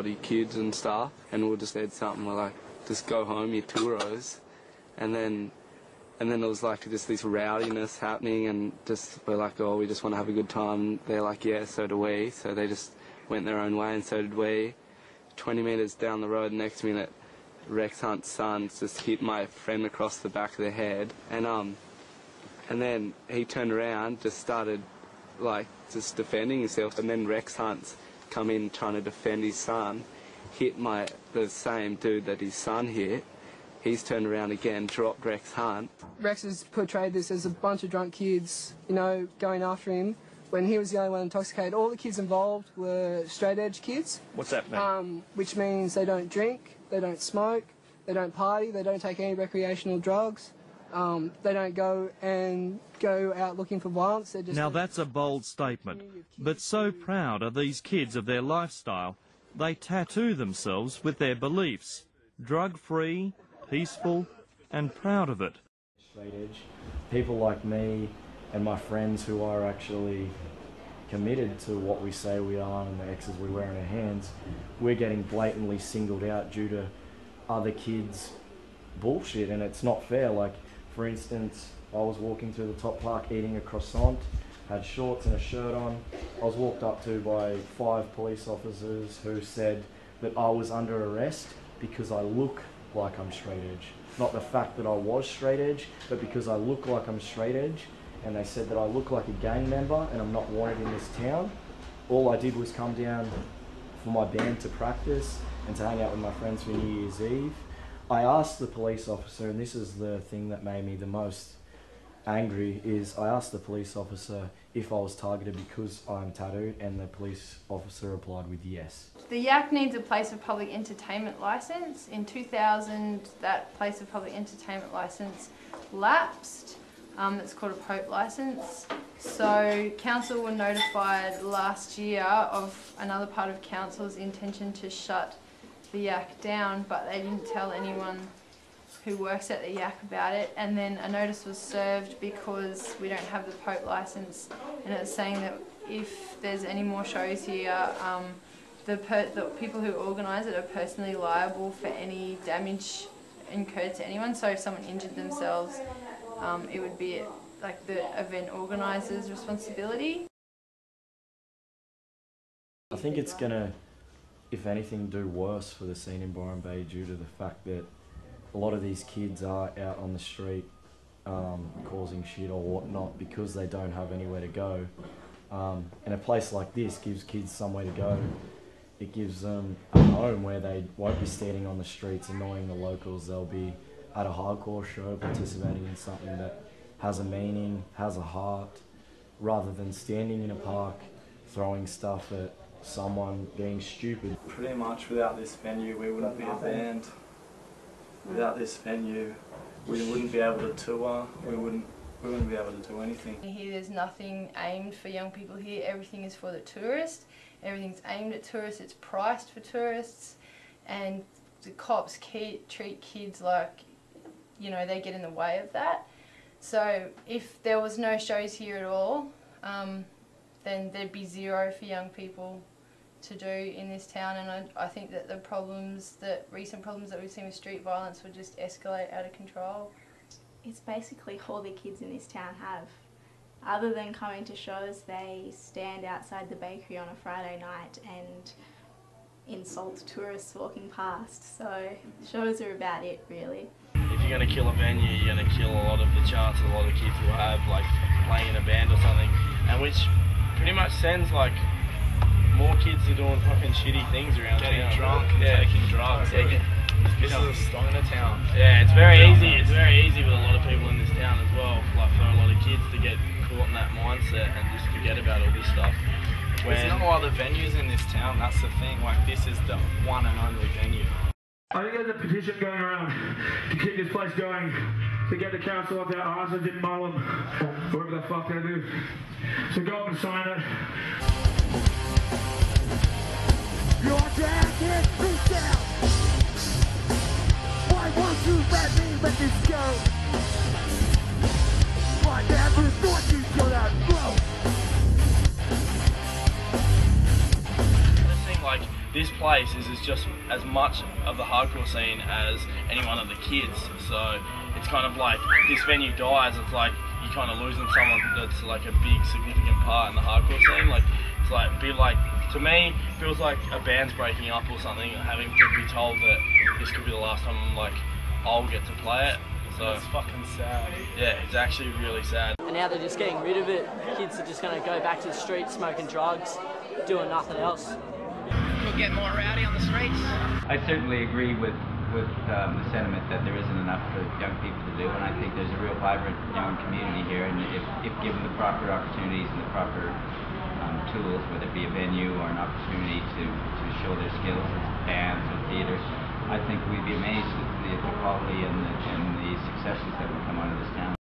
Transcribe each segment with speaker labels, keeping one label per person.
Speaker 1: able-bodied kids and stuff, and we just said something like, just go home, you touros. And then it was like just this rowdiness happening, and just we're like, oh, we just want to have a good time. They're like, yeah, so do we. So they just went their own way, and so did we. 20 metres down the road, next minute, Rex Hunt's son just hit my friend across the back of the head, and then he turned around, just started like just defending himself, and then Rex Hunt's come in trying to defend his son, hit the same dude that his son hit. He's turned around again, dropped Rex Hunt.
Speaker 2: Rex has portrayed this as a bunch of drunk kids, you know, going after him, when he was the only one intoxicated. All the kids involved were straight-edge kids.
Speaker 3: What's that mean?
Speaker 2: Which means they don't drink, they don't smoke, they don't party, they don't take any recreational drugs. They don't go out looking for violence. They're just
Speaker 4: now that's a bold statement, but so proud are these kids of their lifestyle, they tattoo themselves with their beliefs. Drug-free, peaceful and proud of it.
Speaker 5: Straight edge. People like me and my friends who are actually committed to what we say we are and the X's we wear in our hands, we're getting blatantly singled out due to other kids' bullshit, and it's not fair. Like, for instance, I was walking through the top park eating a croissant, had shorts and a shirt on. I was walked up to by 5 police officers who said that I was under arrest because I look like I'm straight edge. Not the fact that I was straight edge, but because I look like I'm straight edge, and they said that I look like a gang member and I'm not wanted in this town. All I did was come down for my band to practice and to hang out with my friends for New Year's Eve. I asked the police officer, and this is the thing that made me the most angry, is I asked the police officer if I was targeted because I'm tattooed, and the police officer replied with yes.
Speaker 6: The Yak needs a place of public entertainment licence. In 2000, that place of public entertainment licence lapsed. It's called a Pope licence. So council were notified last year of another part of council's intention to shut the Yak down, but they didn't tell anyone who works at the Yak about it, and then a notice was served because we don't have the Pope licence, and it's saying that if there's any more shows here, the people who organise it are personally liable for any damage incurred to anyone. So if someone injured themselves, it would be like the event organiser's responsibility.
Speaker 5: I think it's gonna, if anything, do worse for the scene in Byron Bay due to the fact that a lot of these kids are out on the street causing shit or whatnot because they don't have anywhere to go. And a place like this gives kids somewhere to go. It gives them a home where they won't be standing on the streets annoying the locals. They'll be at a hardcore show participating in something that has a meaning, has a heart, rather than standing in a park throwing stuff at someone being stupid.
Speaker 7: Pretty much without this venue we wouldn't be a band. Without this venue we wouldn't be able to tour, we wouldn't be able to do anything.
Speaker 6: Here there's nothing aimed for young people here, everything is for the tourist, everything's aimed at tourists, it's priced for tourists, and the cops treat kids like, you know, they get in the way of that. So if there was no shows here at all, then there'd be zero for young people to do in this town, and I think that the recent problems that we've seen with street violence would just escalate out of control.
Speaker 8: It's basically all the kids in this town have. Other than coming to shows, they stand outside the bakery on a Friday night and insult tourists walking past, so shows are about it really.
Speaker 9: If you're going to kill a venue, you're going to kill a lot of the chance a lot of kids will have, like playing in a band or something, and which pretty much sends like more kids are doing fucking shitty things around town.
Speaker 7: Getting drunk, taking drugs.
Speaker 9: Yeah,
Speaker 7: this is a stoner town.
Speaker 9: Yeah, it's very easy. It's very easy with a lot of people in this town as well. Like for a lot of kids to get caught in that mindset and just forget about all this stuff.
Speaker 7: There's no other venues in this town. That's the thing. Like this is the one and only venue.
Speaker 10: I think there's a petition going around to keep this place going, to get the council off their asses in Mullum, whatever the fuck they do. So go up and sign it.
Speaker 11: Your dad can't speak down. Why won't you let this go? I never thought you'd go that low.
Speaker 9: I just think like this place is just as much of the hardcore scene as any one of the kids. So it's kind of like this venue dies, it's like you're kind of losing someone that's like a big significant part in the hardcore scene. Like it's like to me feels like a band's breaking up or something, having to be told that this could be the last time I'll get to play it. So
Speaker 7: It's fucking sad.
Speaker 9: yeah, it's actually really sad.
Speaker 3: And now they're just getting rid of it. Kids are just going to go back to the streets, smoking drugs, doing nothing else.
Speaker 12: We'll get more rowdy on the streets.
Speaker 13: I certainly agree with the sentiment that there isn't enough for young people to do, and I think there's a real vibrant young community here, and if given the proper opportunities and the proper tools, whether it be a venue or an opportunity to show their skills as bands or theatre, I think we'd be amazed at the quality and the successes that would come out of this town.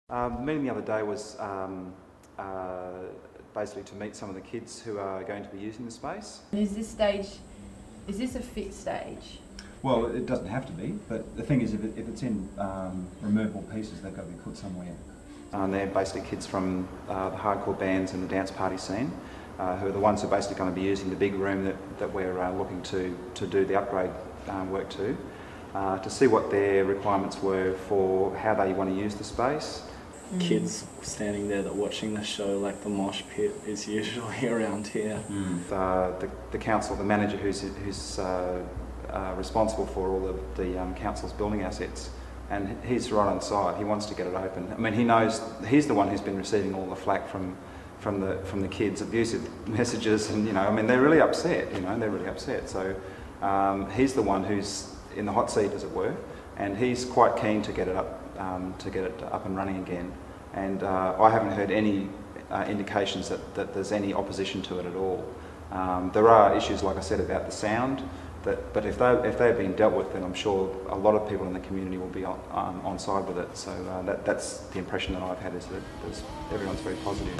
Speaker 14: The meeting the other day was basically to meet some of the kids who are going to be using the space.
Speaker 6: Is this a fit stage?
Speaker 15: Well, it doesn't have to be, but the thing is, if it's in removable pieces, they've got to be put somewhere.
Speaker 14: They're basically kids from the hardcore bands and the dance party scene, who are the ones who are basically going to be using the big room that we're looking to do the upgrade work to see what their requirements were for how they want to use the space.
Speaker 7: Kids standing there that watching the show, like the mosh pit is usually around here.
Speaker 14: The council, the manager who's responsible for all of the council's building assets, and he's right on side. He wants to get it open. I mean, he knows he's the one who's been receiving all the flack from the kids, abusive messages, and I mean, they're really upset. They're really upset. So he's the one who's in the hot seat, as it were, and he's quite keen to get it up and running again. And I haven't heard any indications that there's any opposition to it at all. There are issues, like I said, about the sound. But if they've been dealt with, then I'm sure a lot of people in the community will be on side with it. So that's the impression that I've had, is that everyone's very positive.